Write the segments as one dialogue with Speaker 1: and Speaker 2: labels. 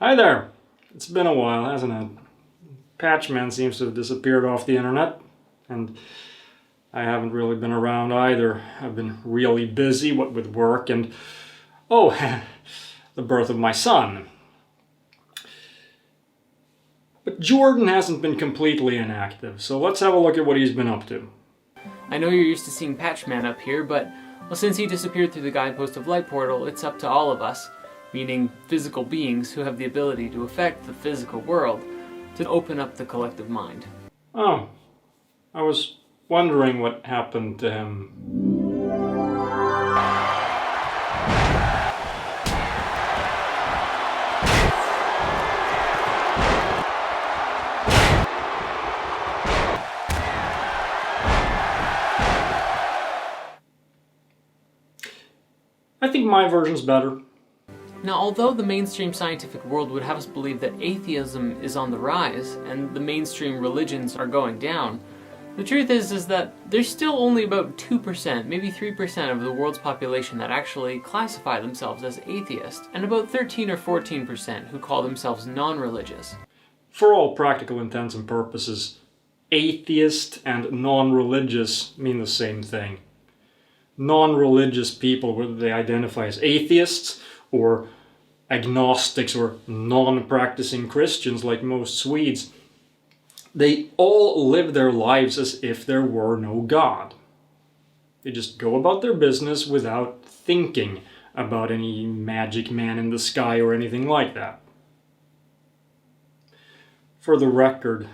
Speaker 1: Hi there! It's been a while, hasn't it? Patchman seems to have disappeared off the internet, and I haven't really been around either. I've been really busy, what with work and, oh, the birth of my son. But Jordan hasn't been completely inactive, so let's have a look at what he's been up to.
Speaker 2: I know you're used to seeing Patchman up here, but well, since he disappeared through the guidepost of Light Portal, it's up to all of us, meaning physical beings who have the ability to affect the physical world, to open up the collective mind.
Speaker 1: Oh, I was wondering what happened to him. I think my version's better.
Speaker 2: Now, although the mainstream scientific world would have us believe that atheism is on the rise and the mainstream religions are going down, the truth is that there's still only about 2%, maybe 3% of the world's population that actually classify themselves as atheist, and about 13 or 14% who call themselves non-religious.
Speaker 1: For all practical intents and purposes, atheist and non-religious mean the same thing. Non-religious people, whether they identify as atheists or agnostics or non-practicing Christians like most Swedes, they all live their lives as if there were no God. They just go about their business without thinking about any magic man in the sky or anything like that. For the record,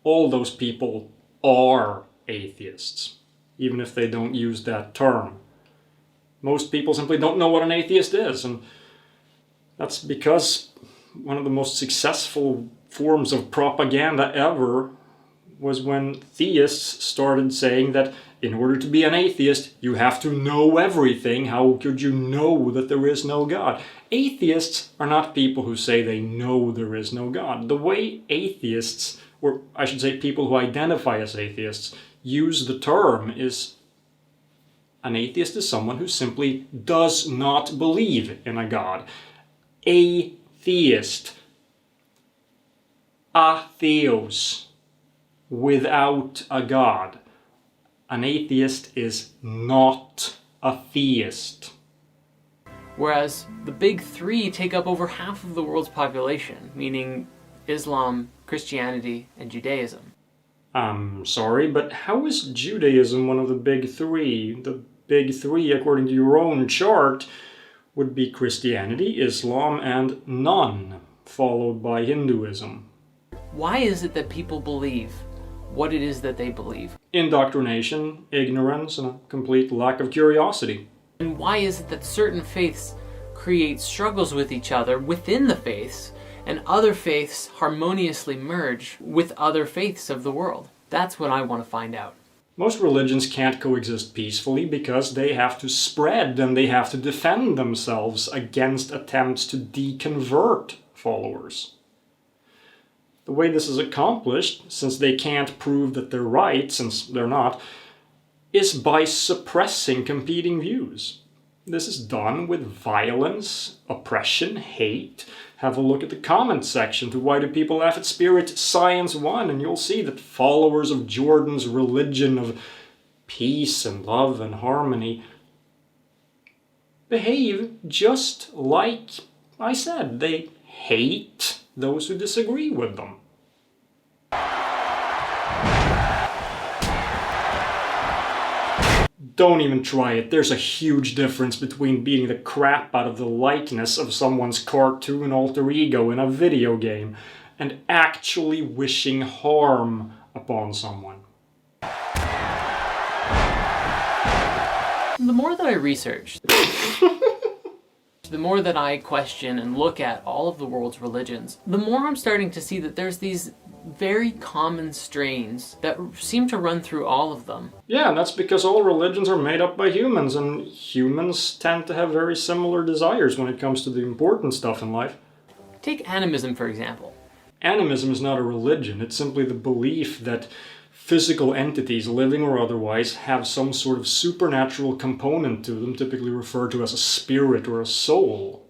Speaker 1: all those people are atheists, even if they don't use that term. Most people simply don't know what an atheist is, and that's because one of the most successful forms of propaganda ever was when theists started saying that in order to be an atheist, you have to know everything. How could you know that there is no God? Atheists are not people who say they know there is no God. The way atheists, or I should say people who identify as atheists, use the term is an atheist is someone who simply does not believe in a God. Atheist. Atheos. Without a God. An atheist is not a theist.
Speaker 2: Whereas the big three take up over half of the world's population, meaning Islam, Christianity, and Judaism.
Speaker 1: I'm sorry, but how is Judaism one of the big three? The big three, according to your own chart, would be Christianity, Islam, and none, followed by Hinduism.
Speaker 2: Why is it that people believe what it is that they believe?
Speaker 1: Indoctrination, ignorance, and a complete lack of curiosity.
Speaker 2: And why is it that certain faiths create struggles with each other within the faiths, and other faiths harmoniously merge with other faiths of the world? That's what I want to find out.
Speaker 1: Most religions can't coexist peacefully because they have to spread and they have to defend themselves against attempts to deconvert followers. The way this is accomplished, since they can't prove that they're right, since they're not, is by suppressing competing views. This is done with violence, oppression, hate. Have a look at the comments section to Why Do People Laugh at Spirit Science 1, and you'll see that followers of Jordan's religion of peace and love and harmony behave just like I said. They hate those who disagree with them. Don't even try it. There's a huge difference between beating the crap out of the likeness of someone's cartoon alter ego in a video game and actually wishing harm upon someone.
Speaker 2: The more that I research, the more that I question and look at all of the world's religions, the more I'm starting to see that there's these very common strains that seem to run through all of them.
Speaker 1: Yeah, and that's because all religions are made up by humans, and humans tend to have very similar desires when it comes to the important stuff in life.
Speaker 2: Take animism, for example.
Speaker 1: Animism is not a religion. It's simply the belief that physical entities, living or otherwise, have some sort of supernatural component to them, typically referred to as a spirit or a soul.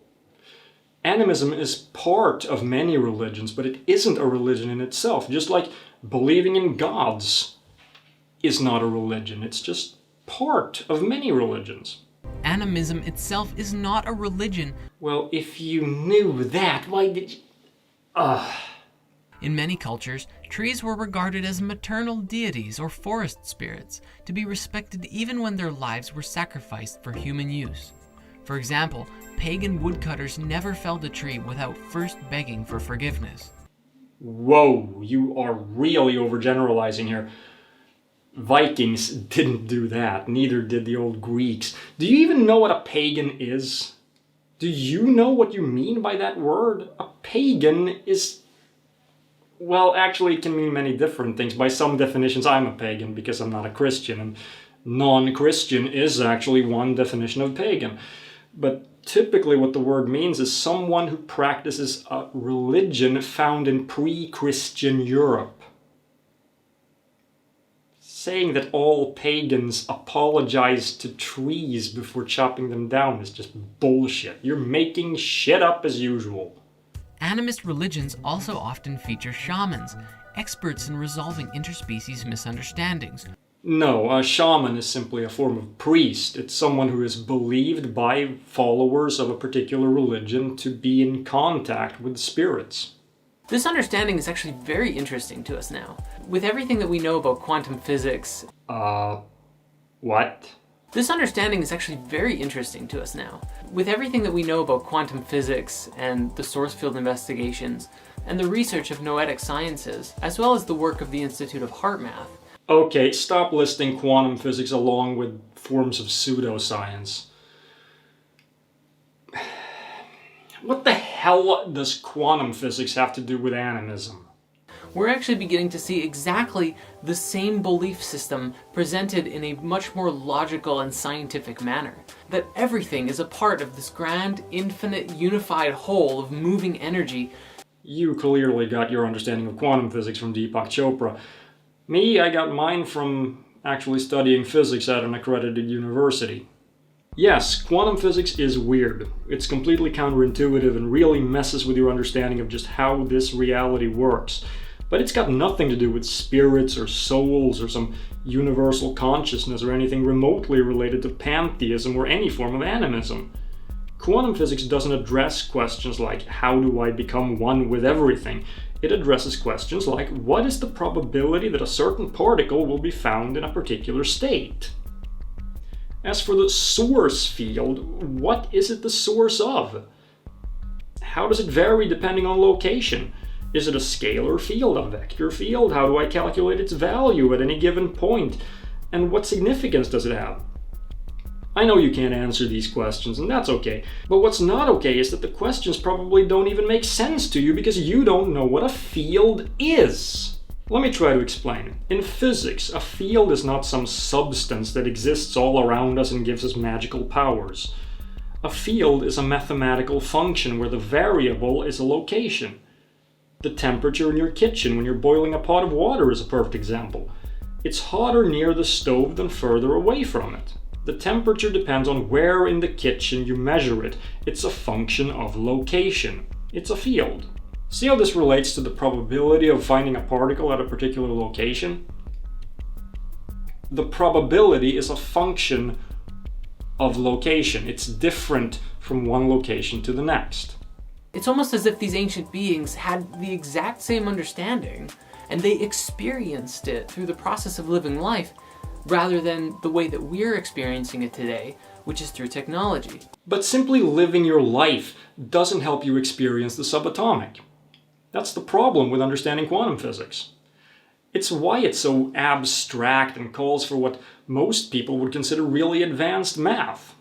Speaker 1: Animism is part of many religions, but it isn't a religion in itself. Just like believing in gods is not a religion. It's just part of many religions.
Speaker 2: Animism itself is not a religion.
Speaker 1: Well, if you knew that, why did you...
Speaker 2: In many cultures, trees were regarded as maternal deities or forest spirits, to be respected even when their lives were sacrificed for human use. For example, pagan woodcutters never felled a tree without first begging for forgiveness.
Speaker 1: Whoa, you are really overgeneralizing here. Vikings didn't do that, neither did the old Greeks. Do you even know what a pagan is? Do you know what you mean by that word? A pagan is... Well, actually it can mean many different things. By some definitions I'm a pagan because I'm not a Christian, and non-Christian is actually one definition of pagan. But typically what the word means is someone who practices a religion found in pre-Christian Europe. Saying that all pagans apologize to trees before chopping them down is just bullshit. You're making shit up as usual.
Speaker 2: Animist religions also often feature shamans, experts in resolving interspecies misunderstandings.
Speaker 1: No, a shaman is simply a form of priest. It's someone who is believed by followers of a particular religion to be in contact with spirits.
Speaker 2: This understanding is actually very interesting to us now. With everything that we know about quantum physics...
Speaker 1: What?
Speaker 2: This understanding is actually very interesting to us now. With everything that we know about quantum physics and the source field investigations, and the research of noetic sciences, as well as the work of the Institute of Heart Math.
Speaker 1: Okay, stop listing quantum physics along with forms of pseudoscience. What the hell does quantum physics have to do with animism?
Speaker 2: We're actually beginning to see exactly the same belief system presented in a much more logical and scientific manner. That everything is a part of this grand, infinite, unified whole of moving energy.
Speaker 1: You clearly got your understanding of quantum physics from Deepak Chopra. Me, I got mine from actually studying physics at an accredited university. Yes, quantum physics is weird. It's completely counterintuitive and really messes with your understanding of just how this reality works. But it's got nothing to do with spirits or souls or some universal consciousness or anything remotely related to pantheism or any form of animism. Quantum physics doesn't address questions like, how do I become one with everything? It addresses questions like, what is the probability that a certain particle will be found in a particular state? As for the source field, what is it the source of? How does it vary depending on location? Is it a scalar field, a vector field? How do I calculate its value at any given point? And what significance does it have? I know you can't answer these questions, and that's okay. But what's not okay is that the questions probably don't even make sense to you because you don't know what a field is. Let me try to explain. In physics, a field is not some substance that exists all around us and gives us magical powers. A field is a mathematical function where the variable is a location. The temperature in your kitchen when you're boiling a pot of water is a perfect example. It's hotter near the stove than further away from it. The temperature depends on where in the kitchen you measure it. It's a function of location. It's a field. See how this relates to the probability of finding a particle at a particular location? The probability is a function of location. It's different from one location to the next.
Speaker 2: It's almost as if these ancient beings had the exact same understanding, and they experienced it through the process of living life, rather than the way that we're experiencing it today, which is through technology.
Speaker 1: But simply living your life doesn't help you experience the subatomic. That's the problem with understanding quantum physics. It's why it's so abstract and calls for what most people would consider really advanced math.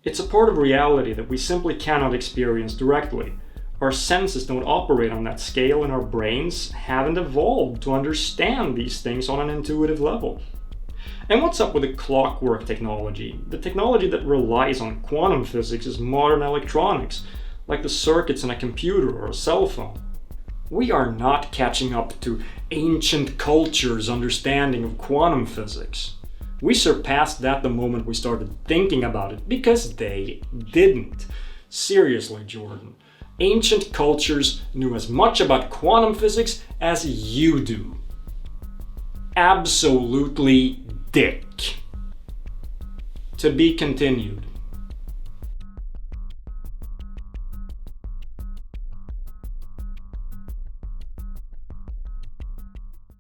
Speaker 1: It's a part of reality that we simply cannot experience directly. Our senses don't operate on that scale, and our brains haven't evolved to understand these things on an intuitive level. And what's up with the clockwork technology? The technology that relies on quantum physics is modern electronics, like the circuits in a computer or a cell phone. We are not catching up to ancient cultures' understanding of quantum physics. We surpassed that the moment we started thinking about it, because they didn't. Seriously, Jordan. Ancient cultures knew as much about quantum physics as you do. Absolutely dick. To be continued.